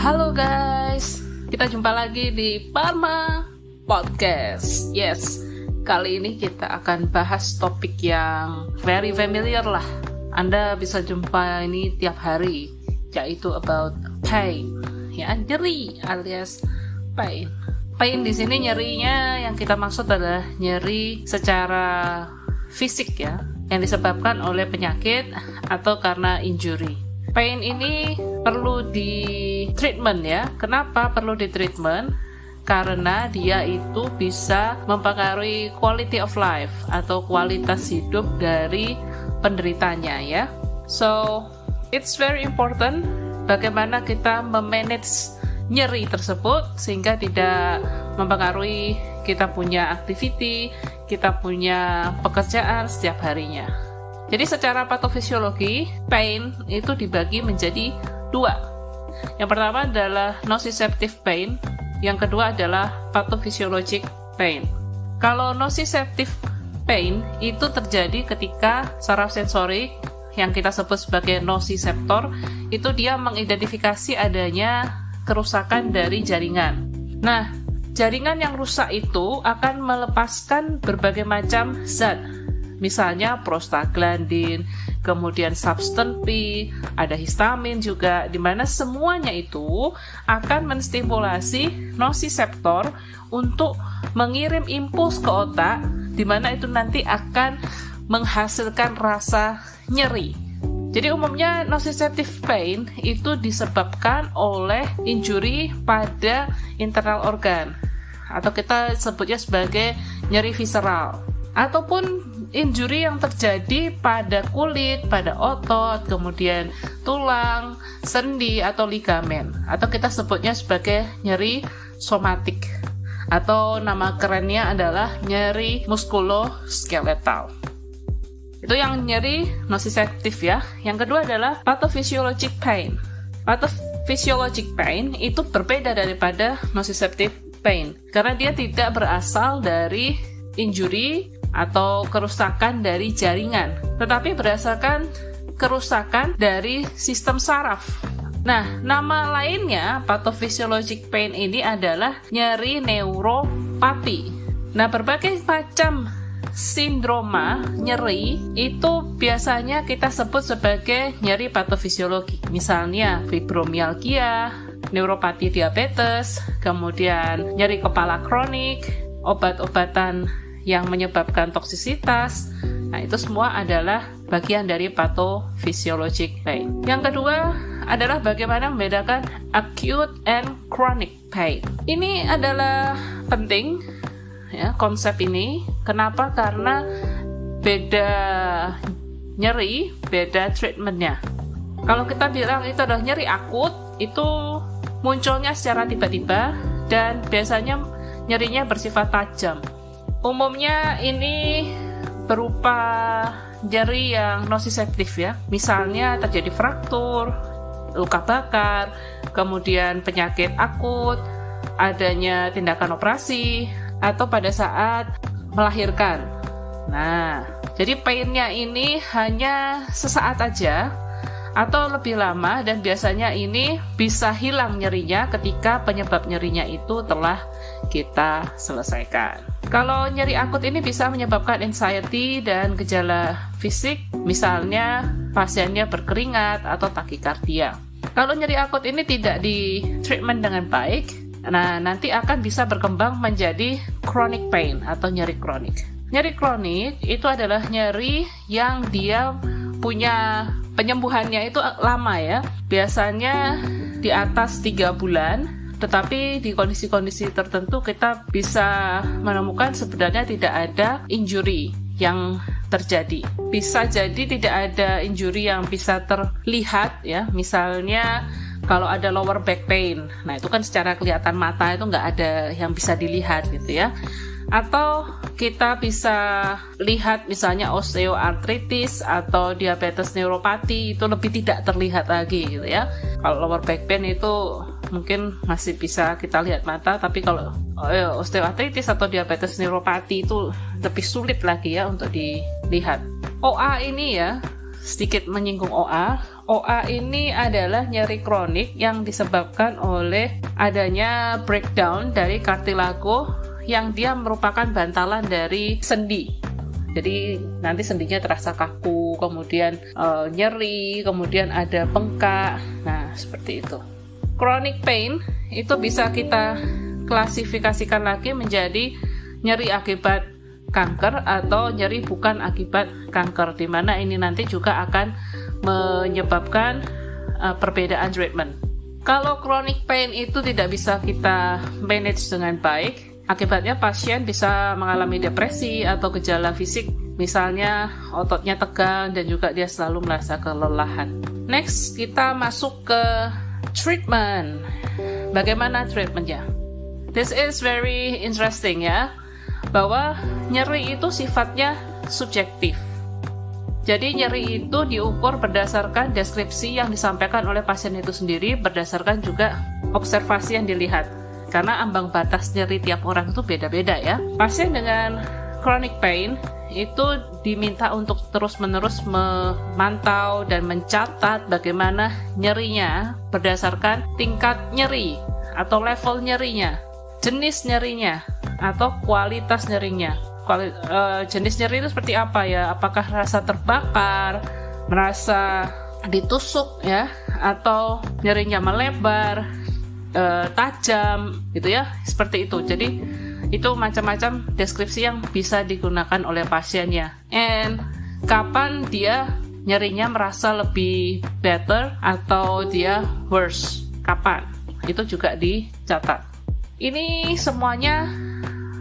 Halo guys, kita jumpa lagi di Parma Podcast. Yes, kali ini kita akan bahas topik yang very familiar lah. Anda bisa jumpa ini tiap hari, yaitu about pain. Ya, nyeri alias pain. Pain di sini nyerinya yang kita maksud adalah nyeri secara fisik ya, yang disebabkan oleh penyakit atau karena injury. Pain ini perlu di treatment ya. Kenapa perlu di treatment? Karena dia itu bisa mempengaruhi quality of life atau kualitas hidup dari penderitanya ya. So, it's very important bagaimana kita memanage nyeri tersebut sehingga tidak mempengaruhi kita punya activity, kita punya pekerjaan setiap harinya. Jadi secara patofisiologi, pain itu dibagi menjadi dua. Yang pertama adalah nociceptive pain, yang kedua adalah pathophysiologic pain. Kalau nociceptive pain itu terjadi ketika saraf sensorik yang kita sebut sebagai nociceptor itu dia mengidentifikasi adanya kerusakan dari jaringan. Nah, jaringan yang rusak itu akan melepaskan berbagai macam zat. Misalnya prostaglandin, kemudian substance P, ada histamin juga, di mana semuanya itu akan menstimulasi nociceptor untuk mengirim impuls ke otak, di mana itu nanti akan menghasilkan rasa nyeri. Jadi umumnya nociceptive pain itu disebabkan oleh injury pada internal organ, atau kita sebutnya sebagai nyeri visceral, ataupun injury yang terjadi pada kulit, pada otot, kemudian tulang, sendi, atau ligamen, atau kita sebutnya sebagai nyeri somatik, atau nama kerennya adalah nyeri muskuloskeletal. Itu yang nyeri nociceptive ya. Yang kedua adalah pathophysiologic pain. Pathophysiologic pain itu berbeda daripada nociceptive pain, karena dia tidak berasal dari injury atau kerusakan dari jaringan, tetapi berdasarkan kerusakan dari sistem saraf. Nah, nama lainnya pathophysiologic pain ini adalah nyeri neuropati. Nah, berbagai macam sindroma nyeri itu biasanya kita sebut sebagai nyeri pathofisiologi. Misalnya fibromialgia, neuropati diabetes, kemudian nyeri kepala kronik, obat-obatan yang menyebabkan toksisitas. Nah, itu semua adalah bagian dari pathophysiologic pain. Yang kedua adalah bagaimana membedakan acute and chronic pain. Ini adalah penting ya, konsep ini. Kenapa? Karena beda nyeri, beda treatmentnya. Kalau kita bilang itu adalah nyeri akut, itu munculnya secara tiba-tiba dan biasanya nyerinya bersifat tajam. Umumnya ini berupa nyeri yang nociceptive ya. Misalnya terjadi fraktur, luka bakar, kemudian penyakit akut, adanya tindakan operasi, atau pada saat melahirkan. Nah, jadi painnya ini hanya sesaat aja atau lebih lama, dan biasanya ini bisa hilang nyerinya ketika penyebab nyerinya itu telah kita selesaikan. Kalau nyeri akut ini bisa menyebabkan anxiety dan gejala fisik, misalnya pasiennya berkeringat atau takikardia. Kalau nyeri akut ini tidak di treatment dengan baik, nah nanti akan bisa berkembang menjadi chronic pain atau nyeri kronik. Nyeri kronik itu adalah nyeri yang dia punya penyembuhannya itu lama ya, biasanya di atas 3 bulan. Tetapi di kondisi-kondisi tertentu kita bisa menemukan sebenarnya tidak ada injury yang terjadi. Bisa jadi tidak ada injury yang bisa terlihat ya. Misalnya kalau ada lower back pain, nah itu kan secara kelihatan mata itu nggak ada yang bisa dilihat gitu ya. Atau kita bisa lihat misalnya osteoartritis atau diabetes neuropati, itu lebih tidak terlihat lagi gitu ya. Kalau lower back pain itu mungkin masih bisa kita lihat mata, tapi kalau osteoartritis atau diabetes neuropati itu lebih sulit lagi ya untuk dilihat. OA ini ya sedikit menyinggung OA. OA ini adalah nyeri kronik yang disebabkan oleh adanya breakdown dari kartilago yang dia merupakan bantalan dari sendi. Jadi nanti sendinya terasa kaku, kemudian nyeri, kemudian ada bengkak. Nah, seperti itu. Chronic pain itu bisa kita klasifikasikan lagi menjadi nyeri akibat kanker atau nyeri bukan akibat kanker, di mana ini nanti juga akan menyebabkan perbedaan treatment. Kalau chronic pain itu tidak bisa kita manage dengan baik, akibatnya pasien bisa mengalami depresi atau gejala fisik, misalnya ototnya tegang dan juga dia selalu merasa kelelahan. Next, kita masuk ke treatment. Bagaimana treatmentnya? This is very interesting ya, bahwa nyeri itu sifatnya subjektif. Jadi nyeri itu diukur berdasarkan deskripsi yang disampaikan oleh pasien itu sendiri, berdasarkan juga observasi yang dilihat. Karena ambang batas nyeri tiap orang itu beda-beda ya. Pasien dengan chronic pain itu diminta untuk terus-menerus memantau dan mencatat bagaimana nyerinya berdasarkan tingkat nyeri atau level nyerinya, jenis nyerinya, atau kualitas nyerinya. Jenis nyeri itu seperti apa ya? Apakah rasa terbakar, merasa ditusuk ya, atau nyerinya melebar, tajam gitu ya, seperti itu. Jadi itu macam-macam deskripsi yang bisa digunakan oleh pasiennya. And kapan dia nyerinya merasa lebih better atau dia worse, kapan? Itu juga dicatat. Ini semuanya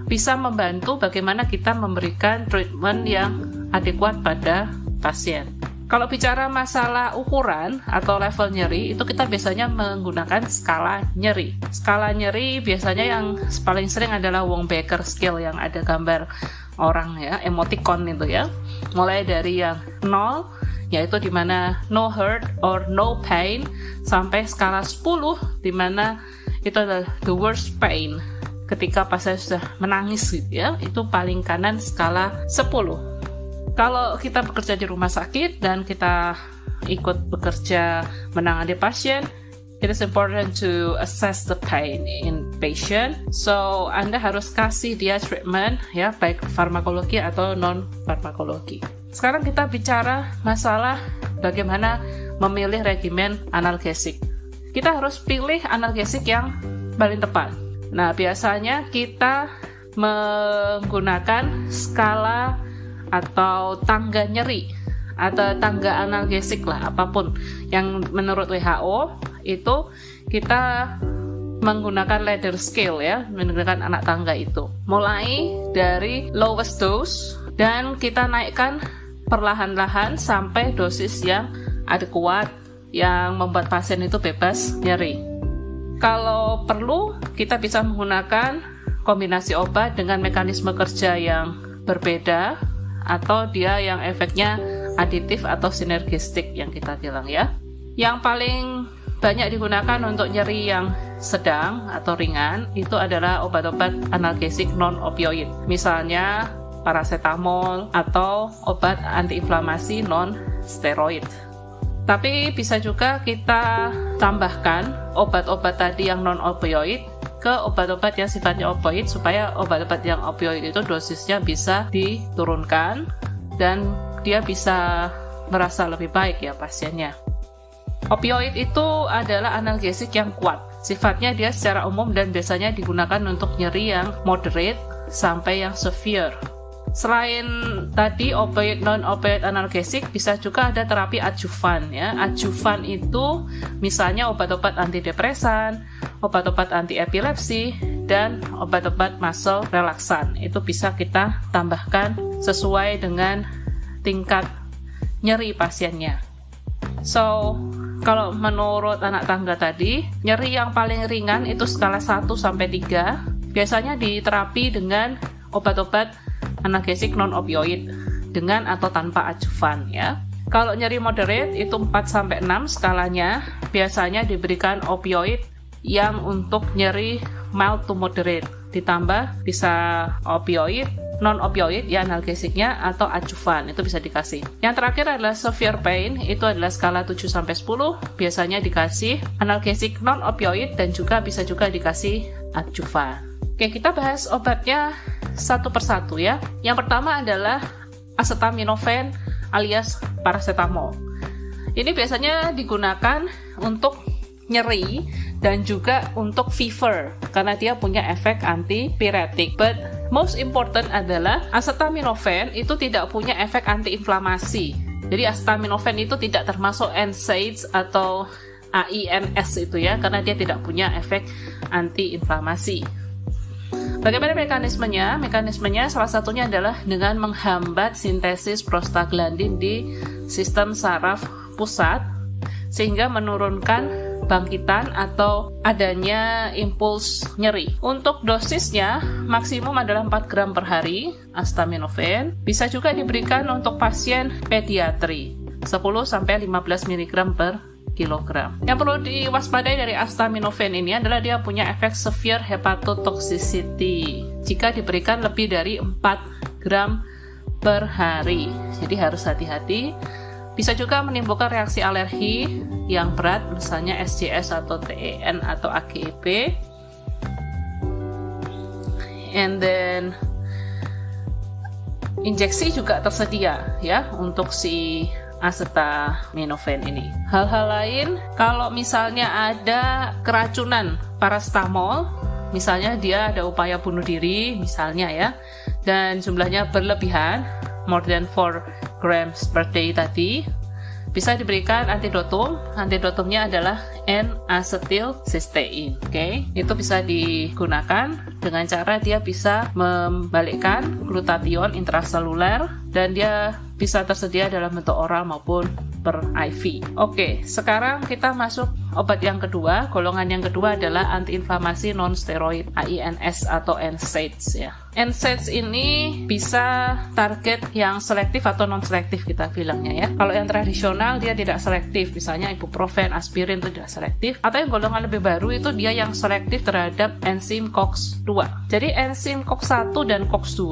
bisa membantu bagaimana kita memberikan treatment yang adekuat pada pasien. Kalau bicara masalah ukuran atau level nyeri, itu kita biasanya menggunakan skala nyeri. Skala nyeri biasanya yang paling sering adalah Wong-Baker scale yang ada gambar orang ya, emoticon itu ya. Mulai dari yang 0, yaitu dimana no hurt or no pain, sampai skala 10, dimana itu adalah the worst pain. Ketika pasien sudah menangis gitu ya, itu paling kanan skala 10. Kalau kita bekerja di rumah sakit dan kita ikut bekerja menangani pasien, it is important to assess the pain in patient. So, Anda harus kasih dia treatment ya, baik farmakologi atau non-farmakologi. Sekarang kita bicara masalah bagaimana memilih regimen analgesik. Kita harus pilih analgesik yang paling tepat. Nah, biasanya kita menggunakan skala atau tangga nyeri atau tangga analgesik lah, apapun yang menurut WHO itu kita menggunakan ladder scale ya, menggunakan anak tangga itu. Mulai dari lowest dose dan kita naikkan perlahan-lahan sampai dosis yang adekuat yang membuat pasien itu bebas nyeri. Kalau perlu, kita bisa menggunakan kombinasi obat dengan mekanisme kerja yang berbeda, atau dia yang efeknya aditif atau sinergistik yang kita bilang ya. Yang paling banyak digunakan untuk nyeri yang sedang atau ringan, itu adalah obat-obat analgesik non-opioid. Misalnya paracetamol atau obat antiinflamasi non-steroid. Tapi bisa juga kita tambahkan obat-obat tadi yang non-opioid ke obat-obat yang sifatnya opioid, supaya obat-obat yang opioid itu dosisnya bisa diturunkan dan dia bisa merasa lebih baik ya pasiennya. Opioid itu adalah analgesik yang kuat. Sifatnya dia secara umum dan biasanya digunakan untuk nyeri yang moderate sampai yang severe. Selain tadi opioid non-opioid analgesik, bisa juga ada terapi adjuvan ya. Adjuvan itu misalnya obat-obat antidepresan, obat-obat anti-epilepsi, dan obat-obat muscle relaksan. Itu bisa kita tambahkan sesuai dengan tingkat nyeri pasiennya. So, kalau menurut anak tangga tadi, nyeri yang paling ringan itu skala 1 sampai 3, biasanya diterapi dengan obat-obat analgesik non-opioid dengan atau tanpa adjuvan ya. Kalau nyeri moderate itu 4 sampai 6 skalanya, biasanya diberikan opioid yang untuk nyeri mild to moderate, ditambah bisa opioid non-opioid ya, analgesiknya, atau adjuvan, itu bisa dikasih. Yang terakhir adalah severe pain, itu adalah skala 7-10, biasanya dikasih analgesik non-opioid dan juga bisa juga dikasih adjuvan. Oke, kita bahas obatnya satu persatu ya. Yang pertama adalah acetaminophen alias paracetamol. Ini biasanya digunakan untuk nyeri dan juga untuk fever karena dia punya efek antipiretik. But most important adalah acetaminophen itu tidak punya efek antiinflamasi. Jadi acetaminophen itu tidak termasuk NSAIDs atau AINS itu ya, karena dia tidak punya efek antiinflamasi. Bagaimana mekanismenya? Mekanismenya salah satunya adalah dengan menghambat sintesis prostaglandin di sistem saraf pusat sehingga menurunkan bangkitan atau adanya impuls nyeri. Untuk dosisnya maksimum adalah 4 gram per hari acetaminophen. Bisa juga diberikan untuk pasien pediatri 10-15 mg per kilogram. Yang perlu diwaspadai dari acetaminophen ini adalah dia punya efek severe hepatotoxicity jika diberikan lebih dari 4 gram per hari. Jadi harus hati-hati. Bisa juga menimbulkan reaksi alergi yang berat, misalnya SJS atau TEN atau AGEP. And then injeksi juga tersedia ya untuk si acetaminophen ini. Hal-hal lain, kalau misalnya ada keracunan paracetamol, misalnya dia ada upaya bunuh diri misalnya ya, dan jumlahnya berlebihan, more than 4 grams per day tadi, bisa diberikan antidotum. Antidotumnya adalah N-acetylcysteine. Oke, itu bisa digunakan dengan cara dia bisa membalikkan glutathione intraseluler dan dia bisa tersedia dalam bentuk oral maupun per IV. Oke, sekarang kita masuk obat yang kedua. Golongan yang kedua adalah antiinflamasi non-steroid AINS atau NSAIDs ya. NSAIDs ini bisa target yang selektif atau non-selektif kita bilangnya ya. Kalau yang tradisional dia tidak selektif, misalnya ibuprofen, aspirin itu tidak selektif. Atau yang golongan lebih baru itu dia yang selektif terhadap enzim COX-2. Jadi enzim COX-1 dan COX-2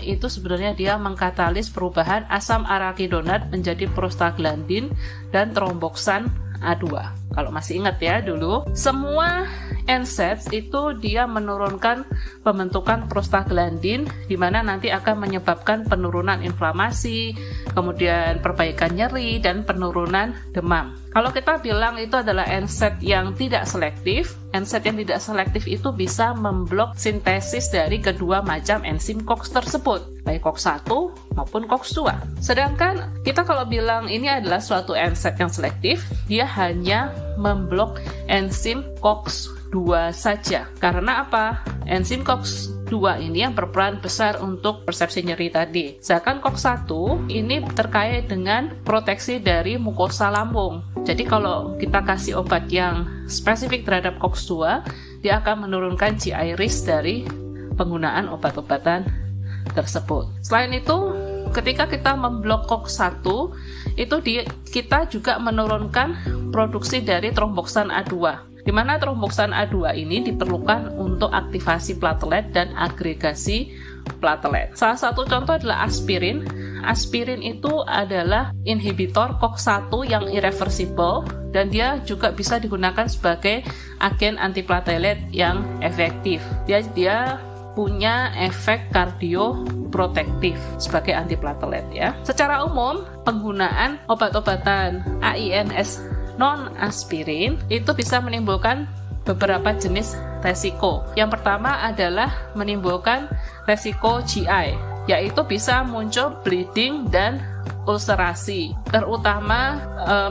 itu sebenarnya dia mengkatalis perubahan asam arachidonat menjadi prostaglandin dan tromboksan A2. Kalau masih ingat ya dulu, semua NSAIDs itu dia menurunkan pembentukan prostaglandin di mana nanti akan menyebabkan penurunan inflamasi, kemudian perbaikan nyeri dan penurunan demam. Kalau kita bilang itu adalah NSAID yang tidak selektif, NSAID yang tidak selektif itu bisa memblok sintesis dari kedua macam enzim COX tersebut, baik COX-1 maupun COX-2. Sedangkan kita kalau bilang ini adalah suatu NSAID yang selektif, dia hanya memblok enzim COX-2 saja. Karena apa? Enzim COX-2 ini yang berperan besar untuk persepsi nyeri tadi. Sedangkan COX-1 ini terkait dengan proteksi dari mukosa lambung. Jadi kalau kita kasih obat yang spesifik terhadap COX-2, dia akan menurunkan GI risk dari penggunaan obat-obatan tersebut. Selain itu, ketika kita memblok COX-1, itu kita juga menurunkan produksi dari tromboksan A2. Di mana tromboksan A2 ini diperlukan untuk aktivasi platelet dan agregasi platelet. Salah satu contoh adalah aspirin. Aspirin itu adalah inhibitor COX-1 yang irreversible dan dia juga bisa digunakan sebagai agen antiplatelet yang efektif. Dia punya efek kardioprotektif sebagai antiplatelet ya. Secara umum, penggunaan obat-obatan AINS non-aspirin itu bisa menimbulkan beberapa jenis resiko. Yang pertama adalah menimbulkan resiko GI, yaitu bisa muncul bleeding dan ulcerasi, terutama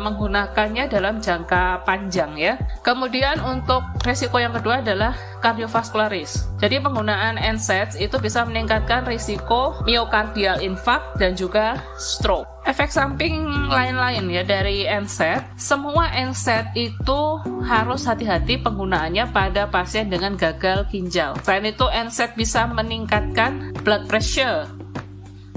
menggunakannya dalam jangka panjang ya. Kemudian untuk resiko yang kedua adalah kardiovascularis. Jadi penggunaan NSAIDs itu bisa meningkatkan risiko miocardial infarct dan juga stroke. Efek samping lain-lain ya dari NSAID, semua NSAID itu harus hati-hati penggunaannya pada pasien dengan gagal ginjal. Selain itu NSAID bisa meningkatkan blood pressure.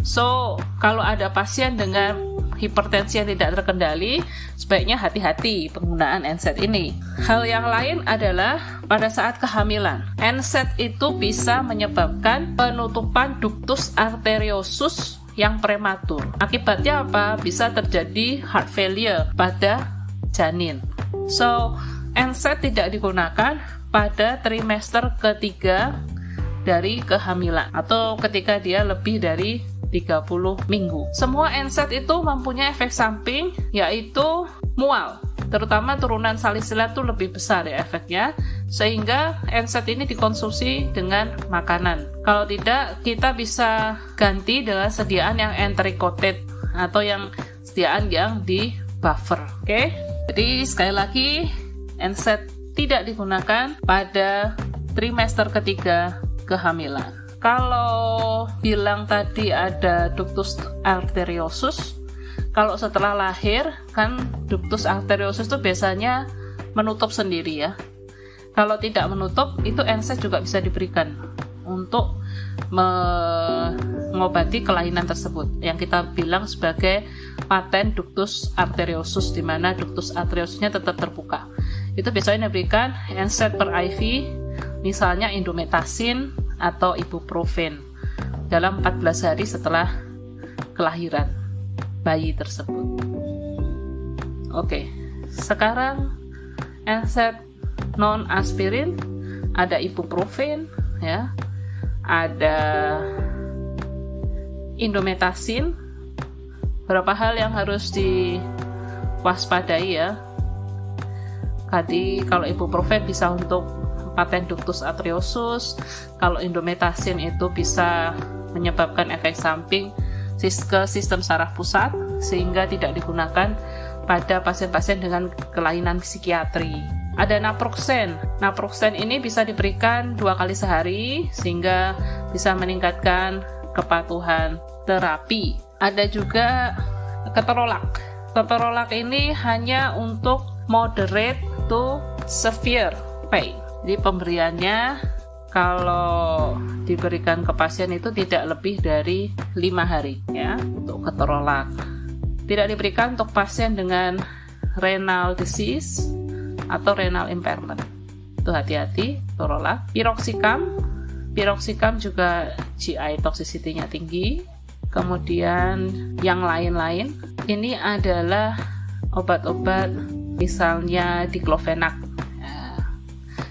So, kalau ada pasien dengan hipertensi yang tidak terkendali, sebaiknya hati-hati penggunaan NSAID ini. Hal yang lain adalah pada saat kehamilan. NSAID itu bisa menyebabkan penutupan ductus arteriosus yang prematur. Akibatnya apa? Bisa terjadi heart failure pada janin. So, NSAID tidak digunakan pada trimester ketiga dari kehamilan atau ketika dia lebih dari 30 minggu. Semua NSAID itu mempunyai efek samping, yaitu mual. Terutama turunan salisilat itu lebih besar ya efeknya, sehingga NSAID ini dikonsumsi dengan makanan. Kalau tidak, kita bisa ganti dengan sediaan yang enteric-coated atau yang sediaan yang di buffer. Oke? Jadi sekali lagi, NSAID tidak digunakan pada trimester ketiga kehamilan. Kalau bilang tadi ada ductus arteriosus, kalau setelah lahir kan ductus arteriosus itu biasanya menutup sendiri ya. Kalau tidak menutup, itu NSAID juga bisa diberikan untuk mengobati kelainan tersebut yang kita bilang sebagai patent ductus arteriosus, di mana ductus arteriosusnya tetap terbuka. Itu biasanya diberikan NSAID per IV, misalnya indomethacin atau ibuprofen dalam 14 hari setelah kelahiran bayi tersebut. Oke, sekarang NSAID non aspirin, ada ibuprofen ya, ada indomethacin. Beberapa hal yang harus diwaspadai ya. Tadi kalau ibuprofen bisa untuk patent ductus arteriosus, kalau indomethacin itu bisa menyebabkan efek samping ke sistem saraf pusat sehingga tidak digunakan pada pasien-pasien dengan kelainan psikiatri. Ada naproxen. Naproxen ini bisa diberikan 2 kali sehari sehingga bisa meningkatkan kepatuhan terapi. Ada juga ketorolak. Ketorolak ini hanya untuk moderate to severe pain. Jadi pemberiannya kalau diberikan ke pasien itu tidak lebih dari 5 hari ya untuk ketorolak. Tidak diberikan untuk pasien dengan renal disease atau renal impairment. Itu hati-hati, ketorolak. Piroxicam juga GI toxicity-nya tinggi. Kemudian yang lain-lain, ini adalah obat-obat misalnya diclofenac.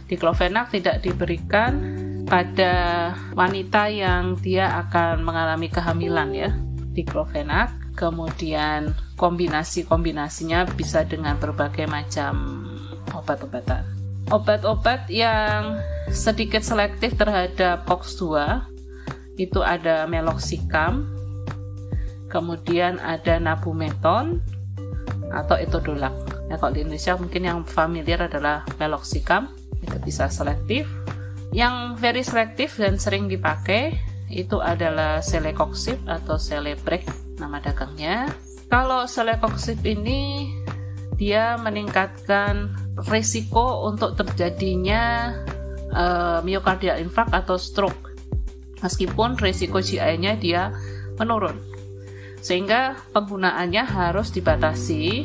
Diclofenac tidak diberikan pada wanita yang dia akan mengalami kehamilan ya. Diclofenac, kemudian kombinasinya bisa dengan berbagai macam obat-obatan. Obat-obat yang sedikit selektif terhadap COX-2 itu ada meloxicam, kemudian ada nabumeton atau etodolac. Ya, kalau di Indonesia mungkin yang familiar adalah meloxicam. Itu bisa selektif. Yang very selektif dan sering dipakai itu adalah celecoxib atau Celebrex nama dagangnya. Kalau celecoxib ini dia meningkatkan risiko untuk terjadinya myocardial infarct atau stroke, meskipun risiko GI-nya dia menurun, sehingga penggunaannya harus dibatasi,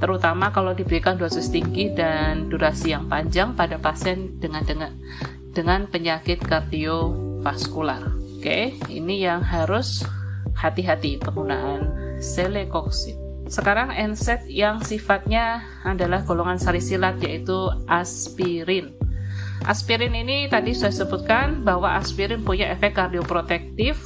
terutama kalau diberikan dosis tinggi dan durasi yang panjang pada pasien dengan penyakit kardiovaskular. Oke, ini yang harus hati-hati penggunaan celecoxib. Sekarang NSAID yang sifatnya adalah golongan salisilat, yaitu aspirin. Aspirin ini tadi sudah sebutkan bahwa aspirin punya efek kardioprotektif.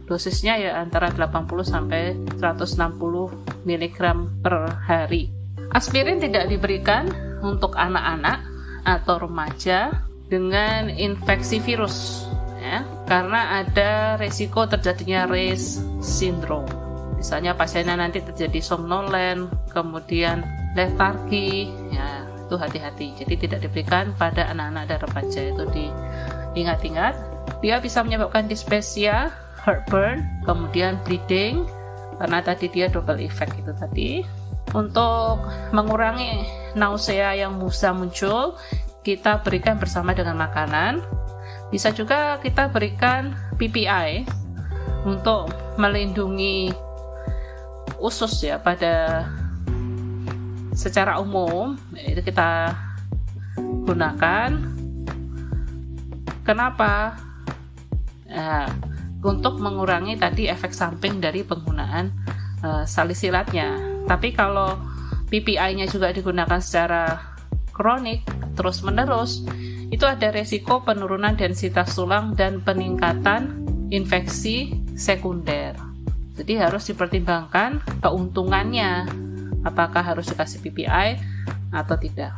Dosisnya ya antara 80 sampai 160 mg per hari. Aspirin tidak diberikan untuk anak-anak atau remaja dengan infeksi virus ya, karena ada resiko terjadinya Ray's syndrome. Misalnya pasiennya nanti terjadi somnolen, kemudian letargi, ya itu hati-hati. Jadi tidak diberikan pada anak-anak dan remaja, itu diingat-ingat. Dia bisa menyebabkan dyspepsia, heartburn, kemudian bleeding, karena tadi dia double effect itu tadi. Untuk mengurangi nausea yang bisa muncul, kita berikan bersama dengan makanan. Bisa juga kita berikan PPI untuk melindungi usus ya, pada secara umum itu kita gunakan. Kenapa? Nah, untuk mengurangi tadi efek samping dari penggunaan salisilatnya. Tapi kalau PPI-nya juga digunakan secara kronik terus-menerus, itu ada resiko penurunan densitas tulang dan peningkatan infeksi sekunder. Jadi harus dipertimbangkan keuntungannya, apakah harus dikasih PPI atau tidak.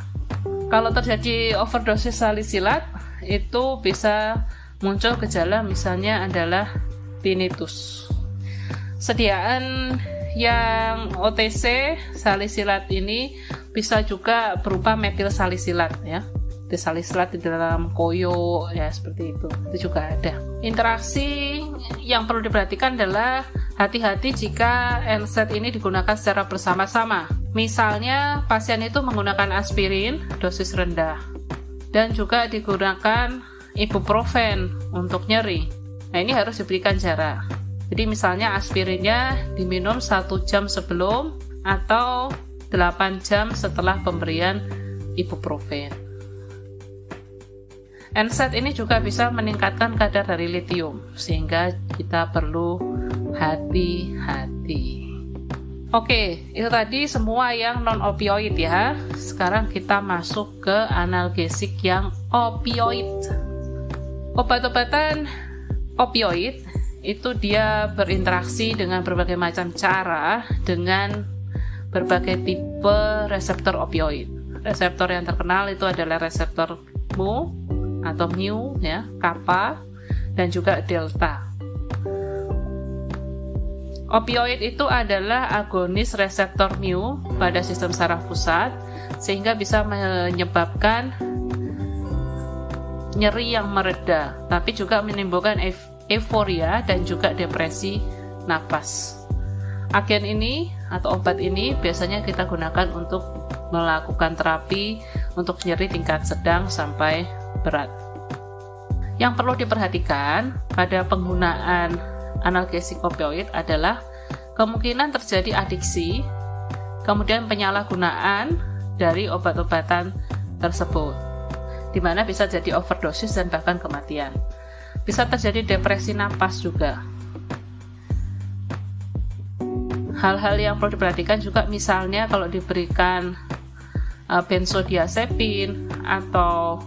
Kalau terjadi overdosis salisilat, itu bisa muncul gejala misalnya adalah tinnitus. Sediaan yang OTC salisilat ini bisa juga berupa metil salisilat ya. Salisilat di dalam koyo ya, seperti itu juga ada. Interaksi yang perlu diperhatikan adalah hati-hati jika NSAID ini digunakan secara bersama-sama. Misalnya pasien itu menggunakan aspirin dosis rendah dan juga digunakan ibuprofen untuk nyeri. Nah, ini harus diberikan jarak. Jadi misalnya aspirinnya diminum 1 jam sebelum atau 8 jam setelah pemberian ibuprofen. NSAID ini juga bisa meningkatkan kadar dari litium, sehingga kita perlu hati-hati. Oke, itu tadi semua yang non-opioid ya. Sekarang kita masuk ke analgesik yang opioid. Obat-obatan opioid itu dia berinteraksi dengan berbagai macam cara dengan berbagai tipe reseptor opioid. Reseptor yang terkenal itu adalah reseptor mu atau mu ya, kappa dan juga delta. Opioid itu adalah agonis reseptor mu pada sistem saraf pusat sehingga bisa menyebabkan nyeri yang mereda, tapi juga menimbulkan euforia dan juga depresi napas. Agen ini atau obat ini biasanya kita gunakan untuk melakukan terapi untuk nyeri tingkat sedang sampai berat. Yang perlu diperhatikan pada penggunaan analgesik opioid adalah kemungkinan terjadi adiksi, kemudian penyalahgunaan dari obat-obatan tersebut, di mana bisa jadi overdosis dan bahkan kematian. Bisa terjadi depresi napas juga. Hal-hal yang perlu diperhatikan juga misalnya kalau diberikan benzodiazepin atau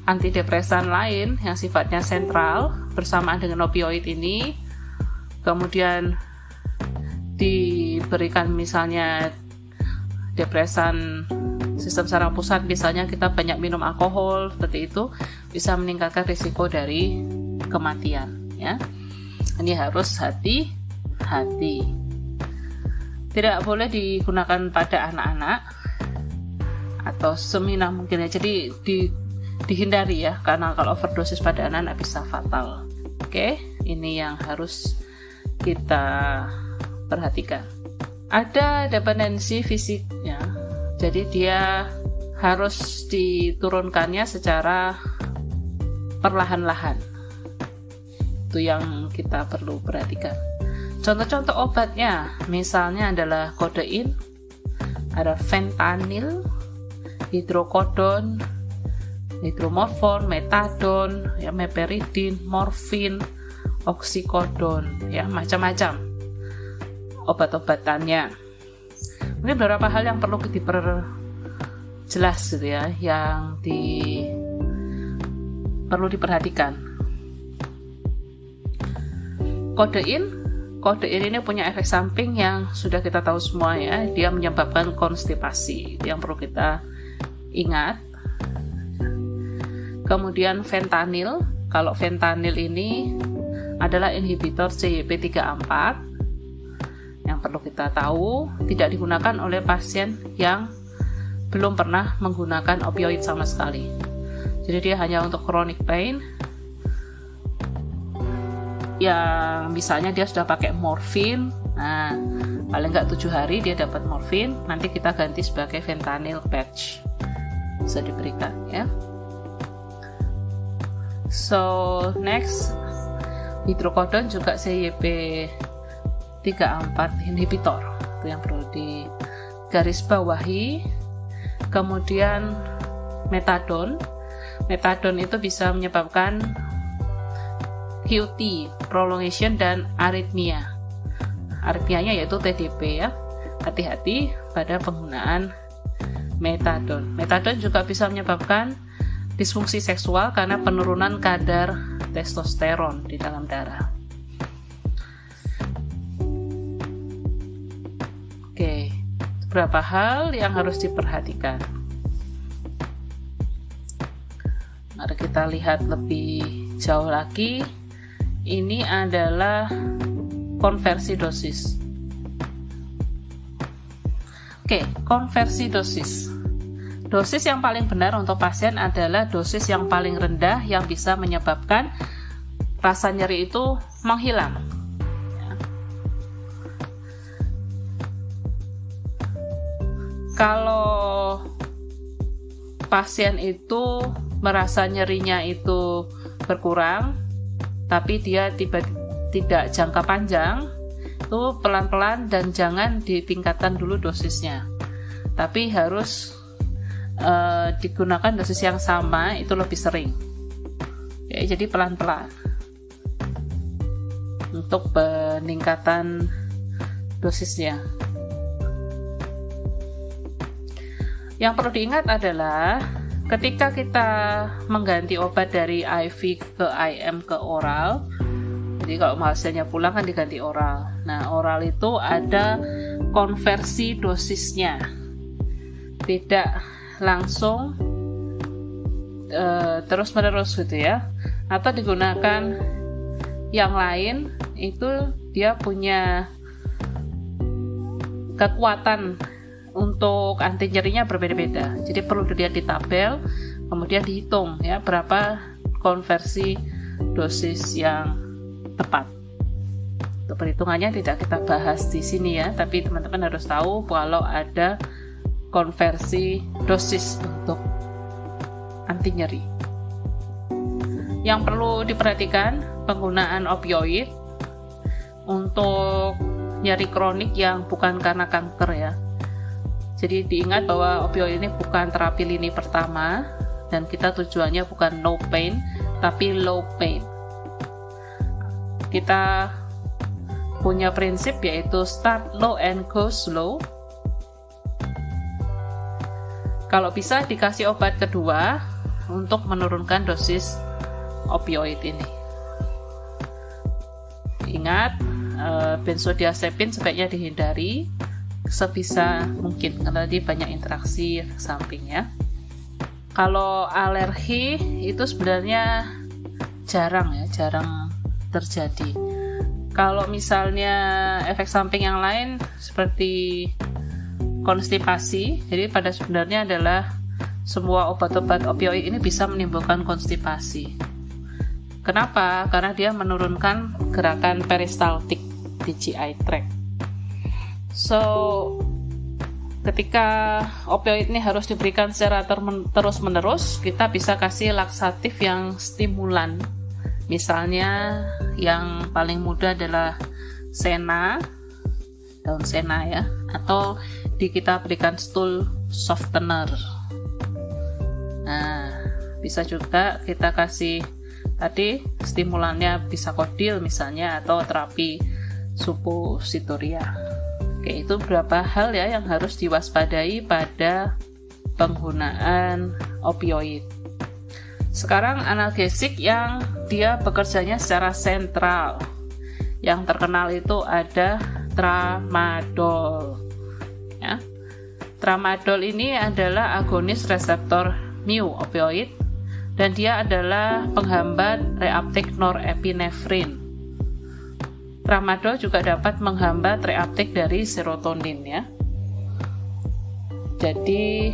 antidepresan lain yang sifatnya sentral bersamaan dengan opioid ini, kemudian diberikan misalnya depresan sistem saraf pusat, misalnya kita banyak minum alkohol, seperti itu bisa meningkatkan risiko dari kematian ya. Ini harus hati-hati. Tidak boleh digunakan pada anak-anak atau seminah mungkin ya. Jadi dihindari ya, karena kalau overdosis pada anak-anak bisa fatal. Oke, ini yang harus kita perhatikan. Ada dependensi fisiknya, jadi dia harus diturunkannya secara perlahan-lahan. Itu yang kita perlu perhatikan. Contoh-contoh obatnya misalnya adalah kodein, ada fentanyl, hidrokodon, hidromorfon, metadon, ya, meperidin, morfin, oksikodon, ya, macam-macam obat-obatannya. Mungkin beberapa hal yang perlu diperjelas gitu ya, yang perlu diperhatikan. Kodein ini punya efek samping yang sudah kita tahu semua ya, dia menyebabkan konstipasi, itu yang perlu kita ingat. Kemudian fentanyl, kalau fentanyl ini adalah inhibitor CYP3A4 yang perlu kita tahu, tidak digunakan oleh pasien yang belum pernah menggunakan opioid sama sekali. Jadi dia hanya untuk chronic pain, yang misalnya dia sudah pakai morfin, nah paling nggak 7 hari dia dapat morfin, nanti kita ganti sebagai fentanyl patch, bisa diberikan ya. So next, hidrokodon juga CYP3A4 inhibitor. Itu yang perlu digarisbawahi. Kemudian metadon. Metadon itu bisa menyebabkan QT, prolongation, dan aritmia. Aritmianya yaitu TDP ya. Hati-hati pada penggunaan metadon. Metadon juga bisa menyebabkan disfungsi seksual karena penurunan kadar testosteron di dalam darah. Oke, beberapa hal yang harus diperhatikan. Mari kita lihat lebih jauh lagi. Ini adalah konversi dosis. Oke, konversi dosis. Dosis yang paling benar untuk pasien adalah dosis yang paling rendah yang bisa menyebabkan rasa nyeri itu menghilang. Kalau pasien itu merasa nyerinya itu berkurang, tapi dia tidak jangka panjang, itu pelan-pelan dan jangan ditingkatkan dulu dosisnya. Tapi harus digunakan dosis yang sama, itu lebih sering. Ya, jadi pelan-pelan untuk peningkatan dosisnya. Yang perlu diingat adalah ketika kita mengganti obat dari IV ke IM ke oral, jadi kalau hasilnya pulang kan diganti oral. Nah, oral itu ada konversi dosisnya, tidak langsung terus-menerus gitu ya. Atau digunakan yang lain, itu dia punya kekuatan untuk anti nyerinya berbeda-beda. Jadi perlu dilihat di tabel, kemudian dihitung ya berapa konversi dosis yang tepat. Untuk perhitungannya tidak kita bahas di sini ya, tapi teman-teman harus tahu kalau ada konversi dosis untuk anti nyeri. Yang perlu diperhatikan, penggunaan opioid untuk nyeri kronik yang bukan karena kanker ya. Jadi diingat bahwa opioid ini bukan terapi lini pertama, dan kita tujuannya bukan no pain, tapi low pain. Kita punya prinsip yaitu start low and go slow. Kalau bisa dikasih obat kedua untuk menurunkan dosis opioid ini. Ingat, benzodiazepin sebaiknya dihindari sebisa mungkin karena dia banyak interaksi sampingnya. Kalau alergi itu sebenarnya jarang terjadi. Kalau misalnya efek samping yang lain seperti konstipasi, jadi pada sebenarnya adalah semua obat-obat opioid ini bisa menimbulkan konstipasi. Kenapa? Karena dia menurunkan gerakan peristaltik di GI tract. So, ketika opioid ini harus diberikan secara terus-menerus, kita bisa kasih laksatif yang stimulan. Misalnya, yang paling mudah adalah sena, daun sena ya, atau kita berikan stool softener. Nah, bisa juga kita kasih tadi stimulannya bisa kodil misalnya, atau terapi suppositoria. Oke, itu beberapa hal ya yang harus diwaspadai pada penggunaan opioid. Sekarang analgesik yang dia bekerjanya secara sentral. Yang terkenal itu ada tramadol. Ya. Tramadol ini adalah agonis reseptor mu opioid, dan dia adalah penghambat reuptake norepinefrin. Tramadol juga dapat menghambat reuptake dari serotonin ya. Jadi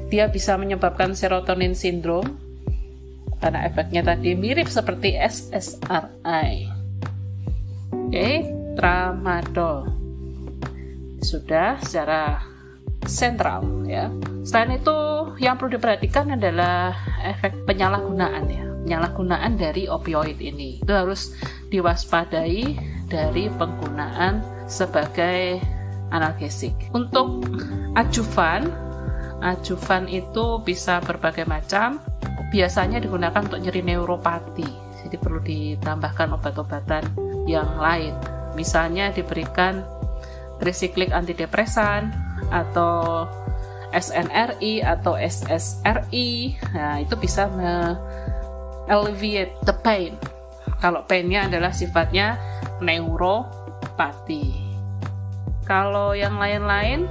dia bisa menyebabkan serotonin syndrome karena efeknya tadi mirip seperti SSRI. Oke, tramadol sudah secara sentral ya. Selain itu yang perlu diperhatikan adalah efek penyalahgunaan ya. Penyalahgunaan dari opioid ini itu harus diwaspadai dari penggunaan sebagai analgesik. Untuk adjuvan itu bisa berbagai macam. Biasanya digunakan untuk nyeri neuropati. Jadi perlu ditambahkan obat-obatan yang lain. Misalnya diberikan trisiklik antidepresan atau SNRI atau SSRI. Nah, itu bisa alleviate the pain. Kalau painnya adalah sifatnya neuropati. Kalau yang lain-lain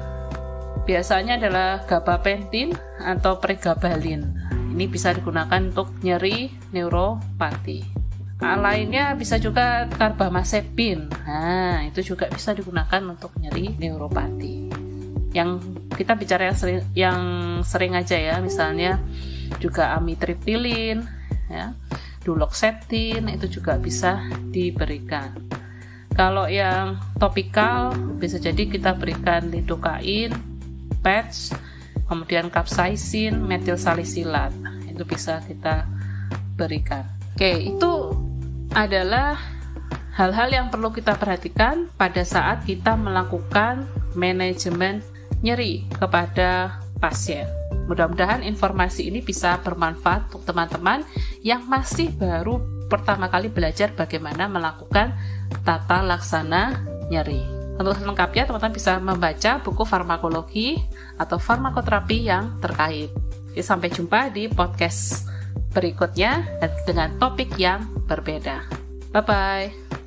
biasanya adalah gabapentin atau pregabalin. Ini bisa digunakan untuk nyeri neuropati. Lainnya bisa juga karbamazepin. Nah, itu juga bisa digunakan untuk nyeri neuropati. Yang kita bicara yang sering aja ya, misalnya juga amitriptilin, ya, duloxetin itu juga bisa diberikan. Kalau yang topikal bisa jadi kita berikan lidocain, patch, kemudian capsaicin, metilsalisilat. Itu bisa kita berikan. Oke, itu adalah hal-hal yang perlu kita perhatikan pada saat kita melakukan manajemen nyeri kepada pasien. Mudah-mudahan informasi ini bisa bermanfaat untuk teman-teman yang masih baru pertama kali belajar bagaimana melakukan tata laksana nyeri. Untuk selengkapnya, teman-teman bisa membaca buku farmakologi atau farmakoterapi yang terkait. Sampai jumpa di podcast berikutnya dengan topik yang berbeda. Bye-bye.